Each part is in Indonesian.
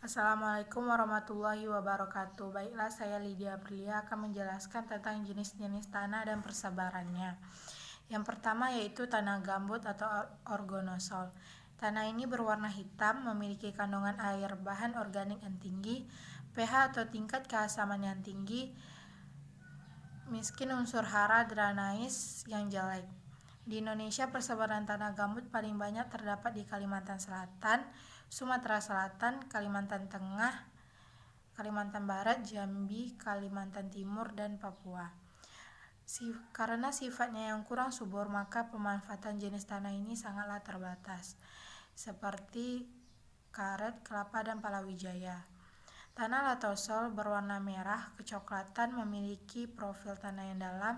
Assalamualaikum warahmatullahi wabarakatuh. Baiklah, saya Lydia Aprilia akan menjelaskan tentang jenis-jenis tanah dan persebarannya. Yang pertama yaitu tanah gambut atau orgonosol. Tanah ini berwarna hitam, memiliki kandungan air bahan organik yang tinggi, pH atau tingkat keasaman yang tinggi, miskin unsur hara dranais yang jelek. Di Indonesia, persebaran tanah gambut paling banyak terdapat di Kalimantan Selatan, Sumatera Selatan, Kalimantan Tengah, Kalimantan Barat, Jambi, Kalimantan Timur, dan Papua. Karena sifatnya yang kurang subur, maka pemanfaatan jenis tanah ini sangatlah terbatas, seperti karet, kelapa, dan palawijaya. Tanah latosol berwarna merah kecoklatan, memiliki profil tanah yang dalam,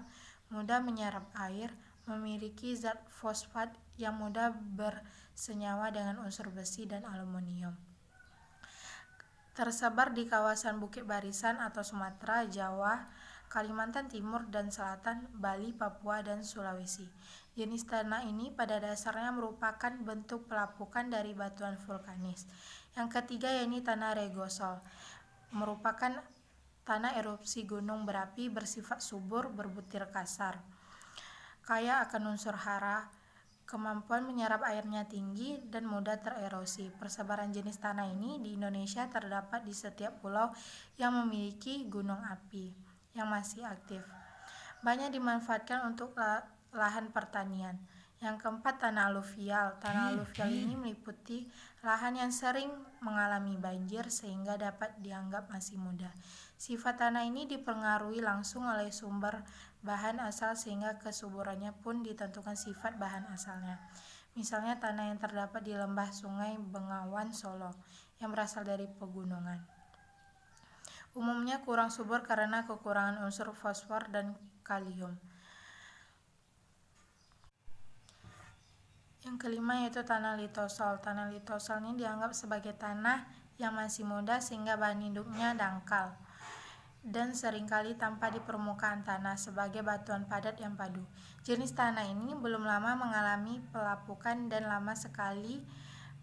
mudah menyerap air, memiliki zat fosfat yang mudah bersenyawa dengan unsur besi dan aluminium. Tersebar di kawasan Bukit Barisan atau Sumatera, Jawa, Kalimantan Timur dan Selatan, Bali, Papua, dan Sulawesi. Jenis tanah ini pada dasarnya merupakan bentuk pelapukan dari batuan vulkanis. Yang ketiga yaitu tanah regosol, merupakan tanah erupsi gunung berapi bersifat subur, berbutir kasar, kaya akan unsur hara, kemampuan menyerap airnya tinggi, dan mudah tererosi. Persebaran jenis tanah ini di Indonesia terdapat di setiap pulau yang memiliki gunung api yang masih aktif. Banyak dimanfaatkan untuk lahan pertanian. Yang keempat, tanah aluvial. Tanah aluvial ini meliputi lahan yang sering mengalami banjir sehingga dapat dianggap masih muda. Sifat tanah ini dipengaruhi langsung oleh sumber bahan asal sehingga kesuburannya pun ditentukan sifat bahan asalnya. Misalnya tanah yang terdapat di lembah Sungai Bengawan, Solo, yang berasal dari pegunungan. Umumnya kurang subur karena kekurangan unsur fosfor dan kalium. Yang kelima yaitu tanah litosol. Tanah litosol ini dianggap sebagai tanah yang masih muda sehingga bahan hidupnya dangkal dan seringkali tanpa di permukaan tanah sebagai batuan padat yang padu. Jenis tanah ini belum lama mengalami pelapukan dan lama sekali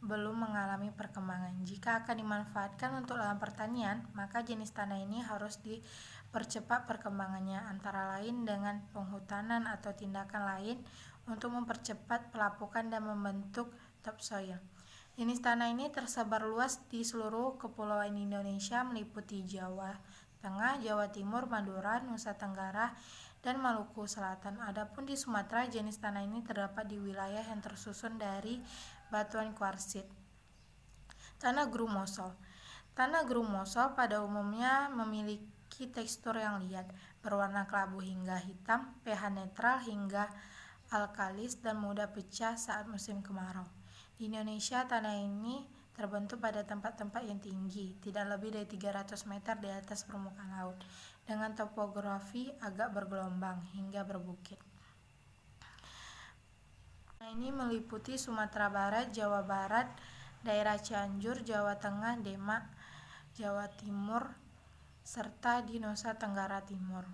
belum mengalami perkembangan. Jika akan dimanfaatkan untuk lahan pertanian, maka jenis tanah ini harus dipercepat perkembangannya, antara lain dengan penghutanan atau tindakan lain untuk mempercepat pelapukan dan membentuk topsoil. Jenis tanah ini tersebar luas di seluruh kepulauan Indonesia, meliputi Jawa Tengah, Jawa Timur, Madura, Nusa Tenggara, dan Maluku Selatan. Adapun di Sumatera, jenis tanah ini terdapat di wilayah yang tersusun dari batuan kuarsit. Tanah grumosol. Tanah grumosol pada umumnya memiliki tekstur yang liat, berwarna kelabu hingga hitam, pH netral hingga alkalis, dan mudah pecah saat musim kemarau. Di Indonesia, tanah ini terbentuk pada tempat-tempat yang tinggi, tidak lebih dari 300 meter di atas permukaan laut, dengan topografi agak bergelombang hingga berbukit. Tanah ini meliputi Sumatera Barat, Jawa Barat, daerah Cianjur, Jawa Tengah, Demak, Jawa Timur, serta di Nusa Tenggara Timur.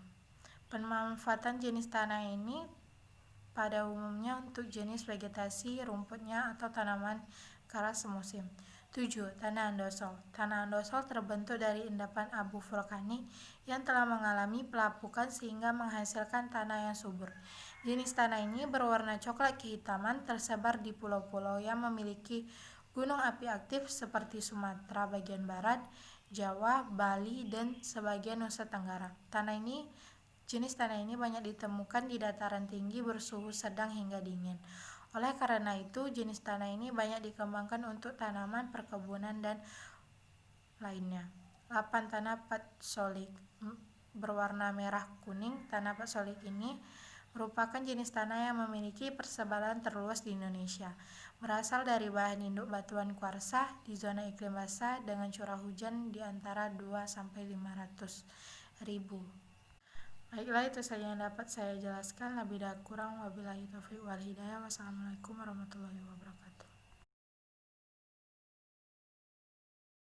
Pemanfaatan jenis tanah ini pada umumnya untuk jenis vegetasi, rumputnya, atau tanaman keras semusim. 7. Tanah andosol. Tanah andosol terbentuk dari endapan abu vulkanik yang telah mengalami pelapukan sehingga menghasilkan tanah yang subur. Jenis tanah ini berwarna coklat kehitaman, tersebar di pulau-pulau yang memiliki gunung api aktif seperti Sumatera bagian barat, Jawa, Bali, dan sebagian Nusa Tenggara. Jenis tanah ini banyak ditemukan di dataran tinggi bersuhu sedang hingga dingin. Oleh karena itu, jenis tanah ini banyak dikembangkan untuk tanaman, perkebunan, dan lainnya. 8. Tanah patsolik berwarna merah kuning. Tanah patsolik ini merupakan jenis tanah yang memiliki persebaran terluas di Indonesia. Berasal dari bahan induk batuan kuarsa di zona iklim basah dengan curah hujan di antara 2-500 ribu. Baiklah, itu saja yang dapat saya jelaskan. Lebih dan kurang wabillahi taufiq wal hidayah. Wassalamualaikum warahmatullahi wabarakatuh.